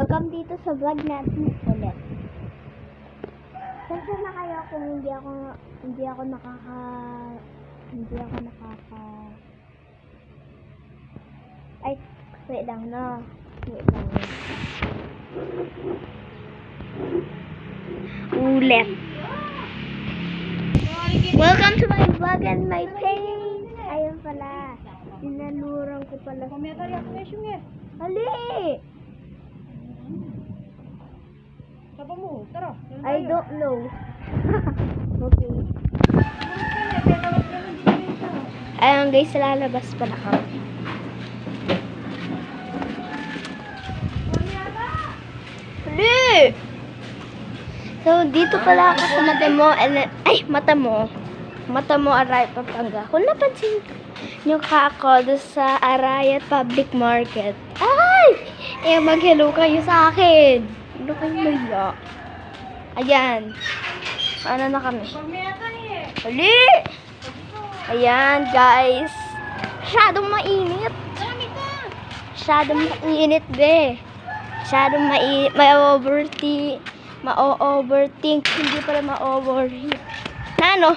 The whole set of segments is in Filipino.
Welcome dito sa vlog natin ulit. Sensya na kayo kung hindi ako nakaka ay, wait lang, no. Wait lang. Ulit. Welcome to my vlog and my page. Ayun pala. Sinalurang ko pala. Ali! Sapa mo, tara. I don't know. Okay. Ayun guys, lalabas pala kami. Ali! So, dito pala ako sa Mata mo, Arayat, Pampanga. Kung napansin nyo ka ako doon sa Arayat Public Market. Ay! Eh, mag-hello kayo sa akin. Ano kayo maya? Ayan. Ano na kami? Hali! Ayan, guys. Masyadong mainit. Masyadong mainit, be. Masyadong mainit. Ma-overthink. Hindi pala ma-overheat. Na ano?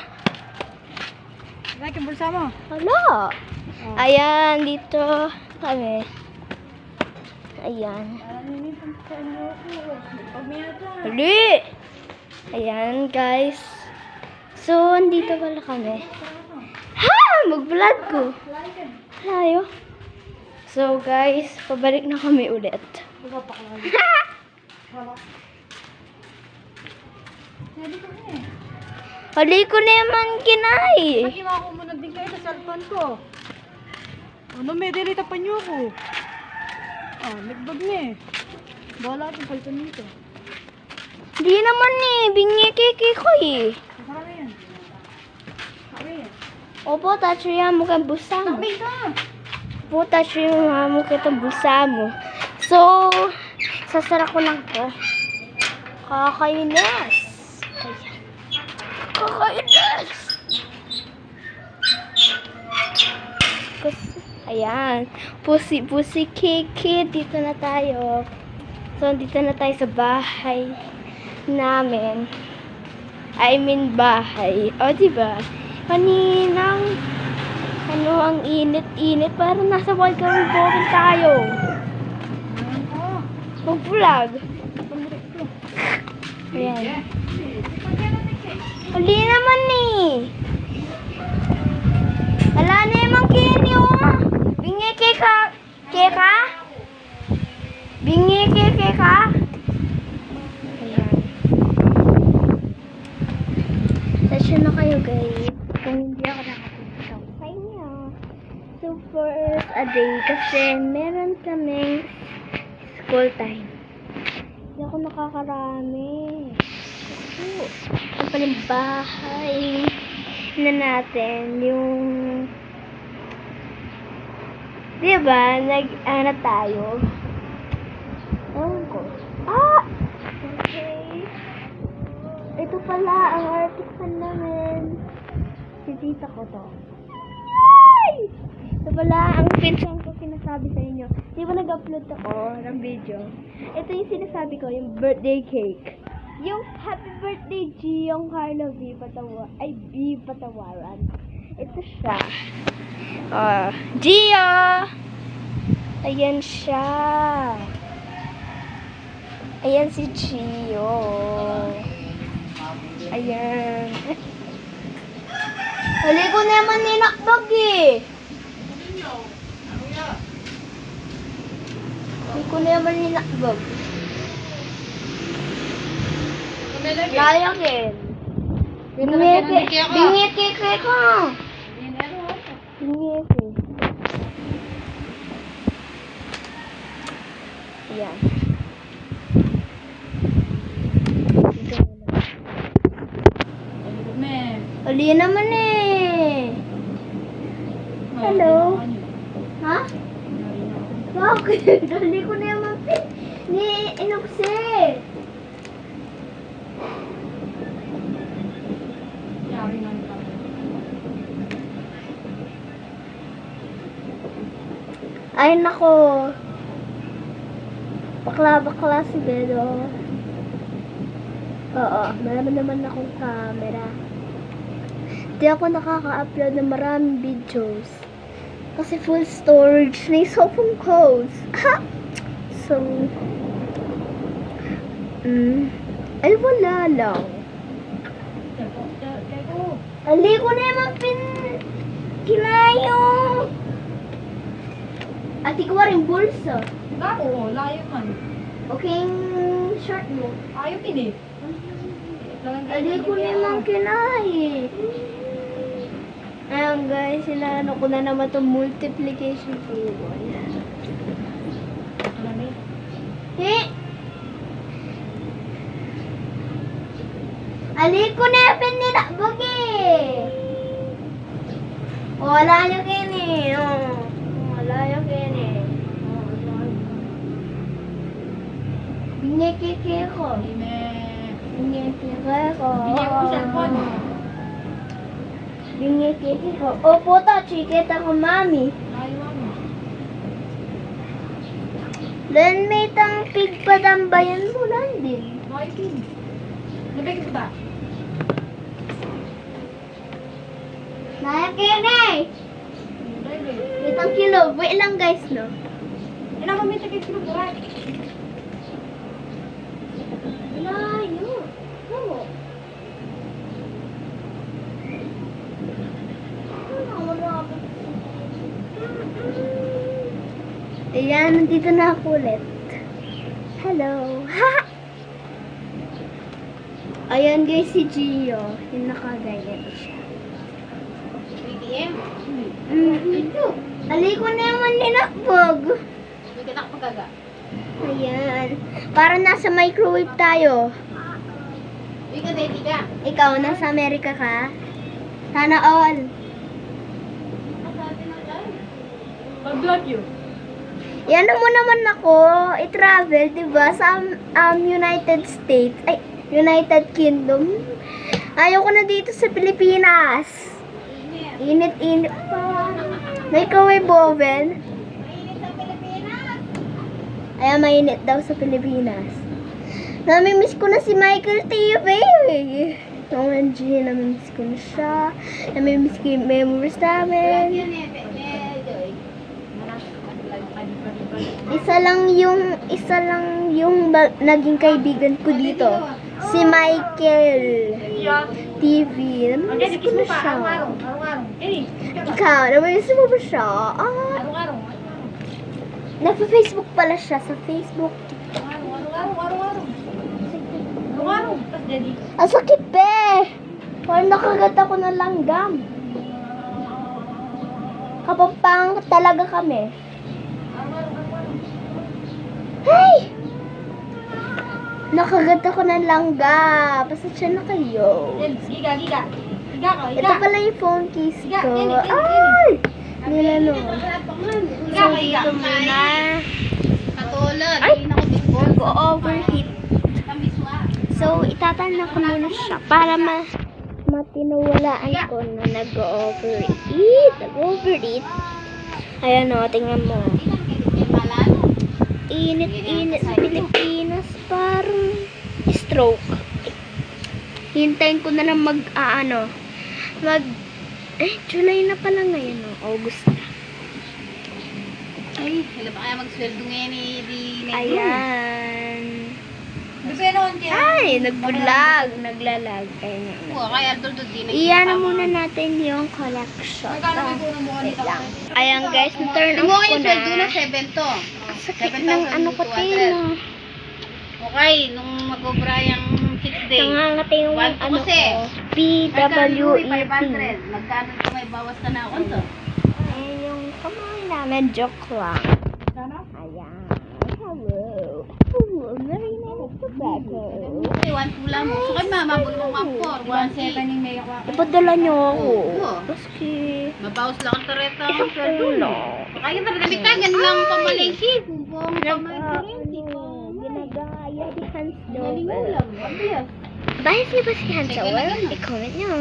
Like yung bulsa mo. Hala. Ayan, dito kami. Ayan. Hali! Ayan, guys. So, andito pala kami. Ha! Mag-vlog ko. Layo. So, guys, pabalik na kami ulit. Hali ko naman kinay. Pag-iwa ko muna din kayo sa cellphone ko. Ano, may delita pa niyo ko. Nagbag niya eh. Bahala natin palitan nito. Di naman eh. Bingi kiki ko eh. Marami yan. Opo, tatsurihan mo kang busa mo. Sabi ka! Opo, tatsurihan mo kitang busa mo. So, sasara ko lang to. Kakainis. Ayan. Kakainis. Ayan. Pusi kiki. Dito na tayo. So, dito na tayo sa bahay namin. I mean, bahay. O, diba? Kaninang, ang init-init. Parang nasa welcome bottle tayo. Mag-vlog. Ayan. Huli naman eh. Wala na yung kini oh. Bingi keka. Keka? Bingi keka? Ayan. Sasya na kayo guys. Kung hindi ako nakapunta sa inyo. So first a day kasi meron kaming school time. Hindi ako nakakarami. Ang paling bahay na natin yung diba nag-ano tayo ewan ko okay ito pala ang artisan namin si tita ko to. Yay! Ito pala ang pinsan ko sinasabi sa inyo. Di ba nag-upload ako ng video? Ito yung sinasabi ko, yung birthday cake. Yung happy birthday Giyong Carlo B. Patawaran. Ito siya. Gio! Ayan siya. Ayan si Gio. Ayan. Hali ko naman ninakbag eh. Hali ko naman ninakbag. Layakin. Bingiti ko. Bingiti. Ayan. Ali naman eh. Hello? Ha? Bakit? Dali ko na naman ni inukse. Ay nako. Bakla-bakla si Bedo. Oo, meron naman akong camera. Di ako nakaka-upload ng maraming videos. Kasi full storage na yung cellphone ko. So, ay wala lang. Ali ko na naman kinayo. Ati ko rin bulsa. Oo, layo man. Okay yung shirt mo. Ayaw pin eh. Ali ko na naman kinayo. Ayan guys, sinano ko na naman itong multiplication table. Ali ko na yung nila, bagi! Wala yung kini. Wala yung kini. Binyekike ko. Binyekike ko. Binyak ko cellphone. Binyekike ko. Opo ta, chikita ko mami. Layo mo. Then may tang pigpadambayan mo lang din. Layo pin. Nabigay ko ba? Naya kene! Itang kilo. Wait lang guys, no? Ina mo may takip ko buhay. Layo. Oo. Ayan, nandito na ako ulit. Hello. Ayan guys, si Gio. Yung nakaganyan siya. BDM. Ali ko na naman ninakbog. Hindi ka nakapagaga. Ayan. Parang nasa microwave tayo. Hindi ka ready ka. Ikaw, nasa Amerika ka? Sana all. Pag-vlog you. Yan mo naman ako, i-travel, diba, sa United States, ay, United Kingdom. Ayoko na dito sa Pilipinas. Init-init pa. May kaway oven. Ay, mainit daw sa Pilipinas. Namimiss ko na si Michael TV. OMG, namimiss ko na siya. Namimiss ko yung memories namin. Isa lang yung naging kaibigan ko dito. Si Michael TV. Namimiss ko na siya. Ikaw, namimiss mo ba siya? Nagpa-Facebook pala siya. Sa Facebook. Ang sakit be! Parang nakagat ako ng langgam. Kapapang talaga kami. Hey! Nakagat ako ng langga. Pasensya na kayo. Giga, giga. Giga ka, giga. Ito pala yung phone case Higa, ko. ini. Ay! Nilano. Higa ka, higa. Dito muna. Katulad. Ay! Nag-overheat. So, itatanan ko muna siya para matinuwalaan ko na nag-overeat. Nag-overeat. Ayan o, tingnan mo. Init-init sa Pilipinas. Parang stroke. Hintayin ko na lang July na pala ngayon o. August na. Ay, wala pa kaya mag-sweldo ngayon ni Ayan. Gusto yun naman kaya. Ay, nagbulag. Naglalag. Ayan. Kaya tulad din. Iyan muna natin yung collection. Magkano may kuno mo kanito? Ayan guys, na-turn off Mo ko kayo sweldo na na. 7 to. Sakit ng ano ko tino. Okay, nung mag-obra yung 6 days. Nangangati yung One to ano ko. kasi. PWET. 500. Magkano ito may bawas ka na ako to? Ayan yung kamay namin. Joke lang. Sana? Ayan. Hello. Hello. Very nice to better. Okay, 1 lang mo. So kayo mamabul mo mapor. 1.7 yung may ako. Ipadala niyo ako. Oo. Baski. Mabawas lang ang tareta. Isang pulo. Kaya na rin ka, ganun lang pamalengki. Kumpong pamalengki. Ginagaya si Hans Galing mo Dover. lang. Obvious. Bahas niyo ba si Hans Teka Dover? lang. I-comment niyo.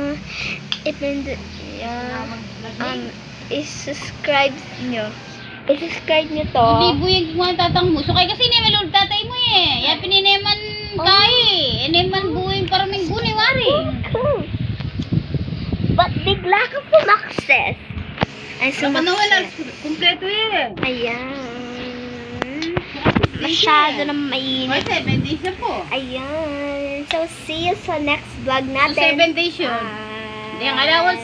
I-subscribe niyo. I-subscribe nyo to. Hindi buyag mo ang tatang mo. So kay kasi ni malul tatay mo eh. Ya pinineman kay. Eneman buyag paraming guni wari. Ba't bigla ka pumakses? Ay, Saka na wala sumakses. kumpleto eh. Ayan. Masyado na mainit. 7 days na po. Ayan. So, see you sa next vlog So natin. 7 days yun. Bye. Hindi ang allowance.